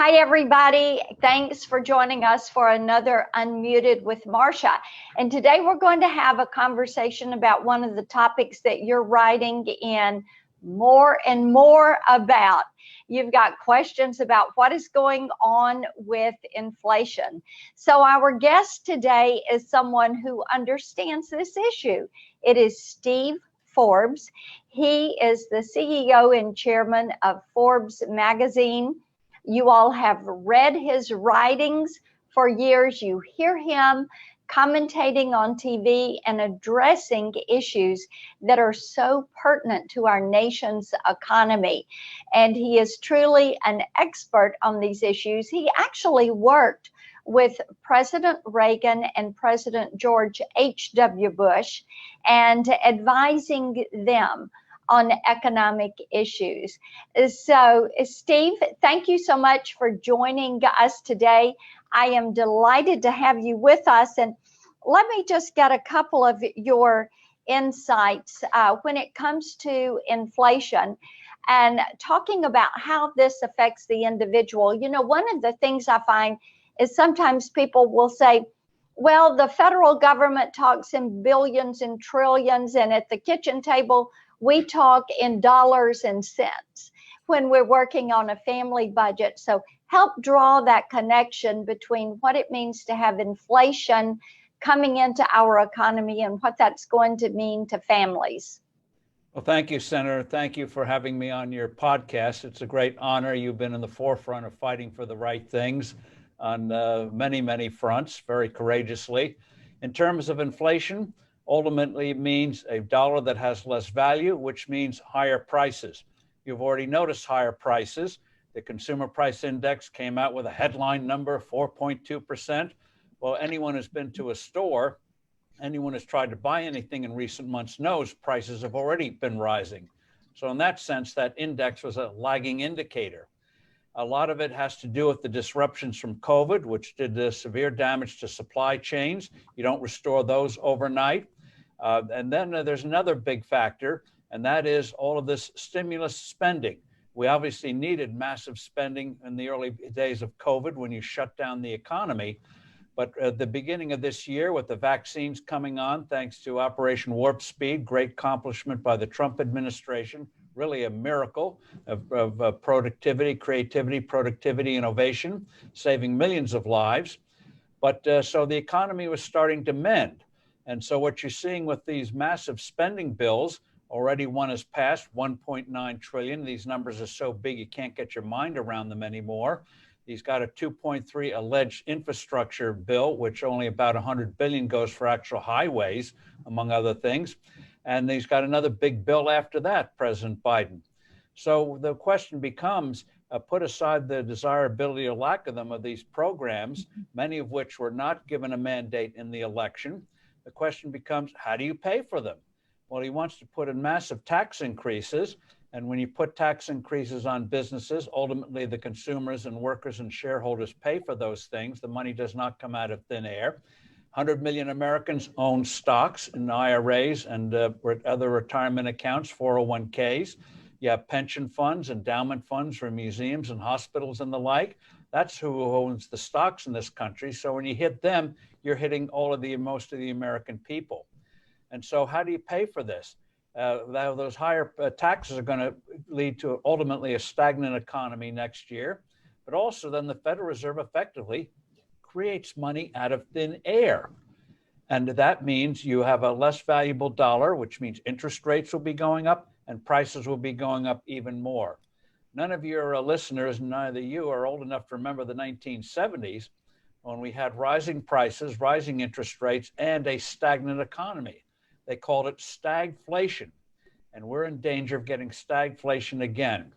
Hi, everybody. Thanks for joining us for another Unmuted with Marsha. And today we're going to have a conversation about one of the topics that you're writing in more and more about. You've got questions about what is going on with inflation. So our guest today is someone who understands this issue. It is Steve Forbes. He is the CEO and chairman of Forbes magazine. You all have read his writings for years. You hear him commentating on TV and addressing issues that are so pertinent to our nation's economy. And he is truly an expert on these issues. He actually worked with President Reagan and President George H.W. Bush and advising them on economic issues. So, Steve, thank you so much for joining us today. I am delighted to have you with us. And let me just get a couple of your insights when it comes to inflation and talking about how this affects the individual. You know, one of the things I find is sometimes people will say, well, the federal government talks in billions and trillions, and at the kitchen table, we talk in dollars and cents when we're working on a family budget. So help draw that connection between what it means to have inflation coming into our economy and what that's going to mean to families. Well, thank you, Senator. Thank you for having me on your podcast. It's a great honor. You've been in the forefront of fighting for the right things on many, many fronts, very courageously. In terms of inflation, ultimately it means a dollar that has less value, which means higher prices. You've already noticed higher prices. The consumer price index came out with a headline number, 4.2%. Well, anyone who's been to a store, anyone who's tried to buy anything in recent months knows prices have already been rising. So in that sense, that index was a lagging indicator. A lot of it has to do with the disruptions from COVID, which did severe damage to supply chains. You don't restore those overnight. And then there's another big factor, and that is all of this stimulus spending. We obviously needed massive spending in the early days of COVID when you shut down the economy. But at the beginning of this year, with the vaccines coming on, thanks to Operation Warp Speed, great accomplishment by the Trump administration, really a miracle of productivity, creativity, innovation, saving millions of lives. But so the economy was starting to mend. And so what you're seeing with these massive spending bills, already one has passed, 1.9 trillion. These numbers are so big you can't get your mind around them anymore. He's got a 2.3 alleged infrastructure bill, which only about 100 billion goes for actual highways, among other things. And he's got another big bill after that, President Biden. So the question becomes, put aside the desirability or lack of them of these programs, many of which were not given a mandate in the election. The question becomes, how do you pay for them? Well, he wants to put in massive tax increases. And when you put tax increases on businesses, ultimately the consumers and workers and shareholders pay for those things. The money does not come out of thin air. 100 million Americans own stocks in IRAs and other retirement accounts, 401ks. You have pension funds, endowment funds for museums and hospitals and the like. That's who owns the stocks in this country. So when you hit them, you're hitting most of the American people. And so how do you pay for this? Those higher taxes are going to lead to ultimately a stagnant economy next year. But also then the Federal Reserve effectively creates money out of thin air. And that means you have a less valuable dollar, which means interest rates will be going up and prices will be going up even more. None of your listeners, neither you, are old enough to remember the 1970s when we had rising prices, rising interest rates, and a stagnant economy. They called it stagflation. And we're in danger of getting stagflation again.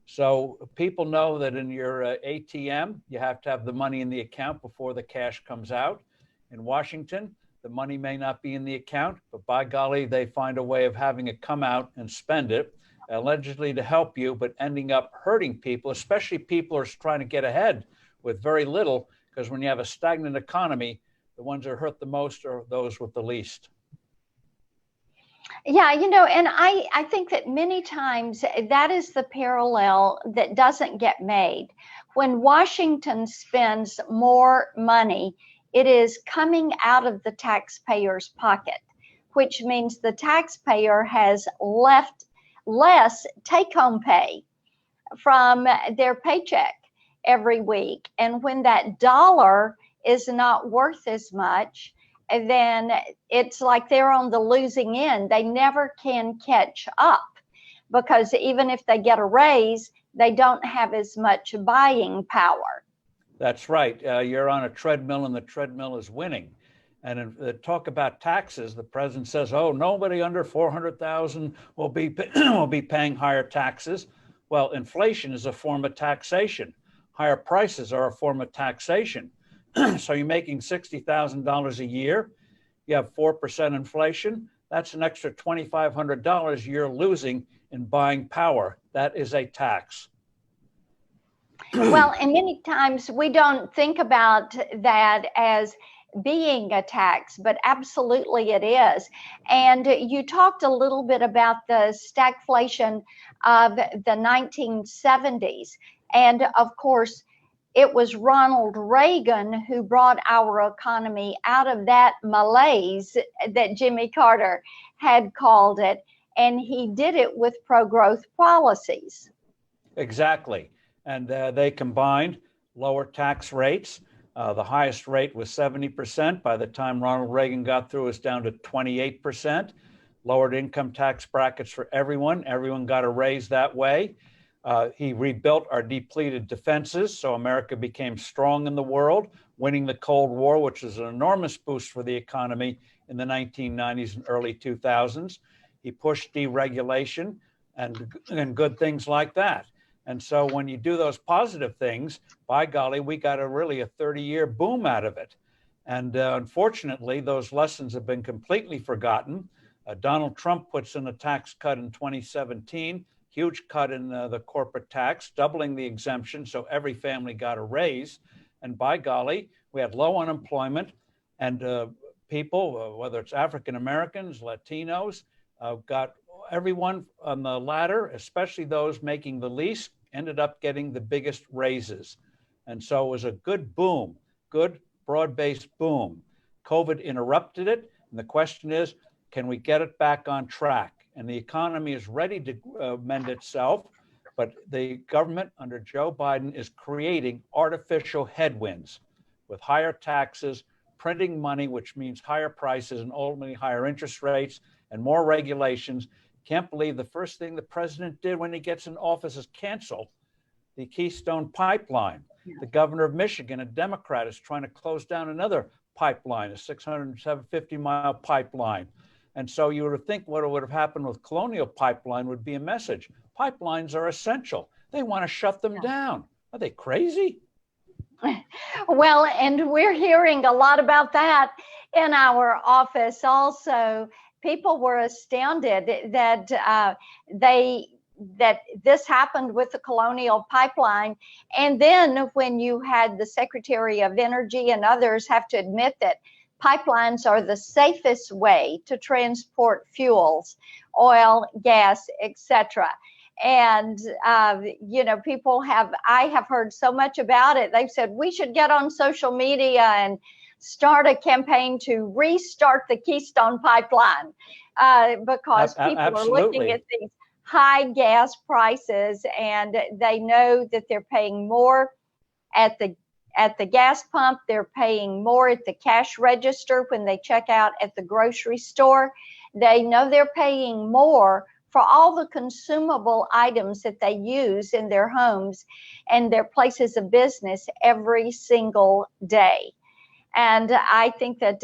So people know that in your ATM, you have to have the money in the account before the cash comes out. In Washington, the money may not be in the account, but by golly, they find a way of having it come out and spend it, allegedly to help you, but ending up hurting people, especially people who are trying to get ahead with very little, because when you have a stagnant economy, the ones that are hurt the most are those with the least. Yeah, and I think that many times that is the parallel that doesn't get made. When Washington spends more money, it is coming out of the taxpayer's pocket, which means the taxpayer has left less take-home pay from their paycheck every week. And when that dollar is not worth as much, then it's like they're on the losing end. They never can catch up because even if they get a raise, they don't have as much buying power. That's right. You're on a treadmill and the treadmill is winning. And in talk about taxes, the president says, "Oh, nobody under 400,000 will be will be paying higher taxes." Well, inflation is a form of taxation. Higher prices are a form of taxation. So you're making $60,000 a year. You have 4% inflation. That's an extra $2,500 you're losing in buying power. That is a tax. Well, and many times we don't think about that as being a tax, but absolutely it is. And you talked a little bit about the stagflation of the 1970s. And of course, it was Ronald Reagan who brought our economy out of that malaise that Jimmy Carter had called it. And he did it with pro-growth policies. Exactly. And they combined lower tax rates. The highest rate was 70%. By the time Ronald Reagan got through, it was down to 28%. Lowered income tax brackets for everyone. Everyone got a raise that way. He rebuilt our depleted defenses, so America became strong in the world, winning the Cold War, which was an enormous boost for the economy in the 1990s and early 2000s. He pushed deregulation and good things like that. And so when you do those positive things, by golly, we got a 30-year boom out of it. And unfortunately, those lessons have been completely forgotten. Donald Trump puts in a tax cut in 2017, huge cut in the corporate tax, doubling the exemption, so every family got a raise. And by golly, we had low unemployment, and people, whether it's African Americans, Latinos, got everyone on the ladder, especially those making the least, ended up getting the biggest raises. And so it was a good boom, good broad-based boom. COVID interrupted it. And the question is, can we get it back on track? And the economy is ready to mend itself, but the government under Joe Biden is creating artificial headwinds with higher taxes, printing money, which means higher prices and ultimately higher interest rates and more regulations. Can't believe the first thing the president did when he gets in office is cancel the Keystone Pipeline. Yeah. The governor of Michigan, a Democrat, is trying to close down another pipeline, a 650-mile pipeline. And so you would think what would have happened with Colonial Pipeline would be a message. Pipelines are essential. They want to shut them down. Are they crazy? Well, and we're hearing a lot about that in our office also. People were astounded that that this happened with the Colonial Pipeline. And then when you had the Secretary of Energy and others have to admit that pipelines are the safest way to transport fuels, oil, gas, etc. And, I have heard so much about it. They've said we should get on social media and start a campaign to restart the Keystone Pipeline because people Absolutely. are looking at these high gas prices and they know that they're paying more at the gas pump. They're paying more at the cash register when they check out at the grocery store. They know they're paying more for all the consumable items that they use in their homes and their places of business every single day. And I think that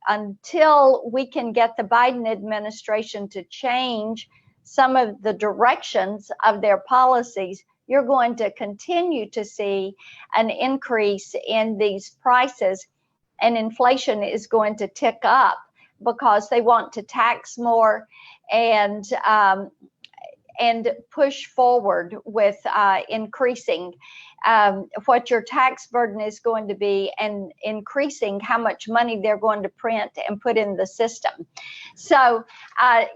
until we can get the Biden administration to change some of the directions of their policies, you're going to continue to see an increase in these prices, and inflation is going to tick up because they want to tax more. And and push forward with increasing what your tax burden is going to be and increasing how much money they're going to print and put in the system. So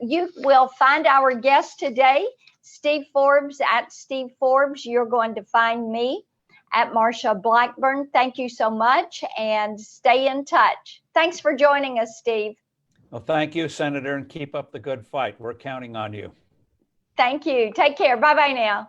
you will find our guest today, Steve Forbes, at Steve Forbes. You're going to find me at Marsha Blackburn. Thank you so much, and stay in touch. Thanks for joining us, Steve. Well, thank you, Senator, and keep up the good fight. We're counting on you. Thank you. Take care. Bye-bye now.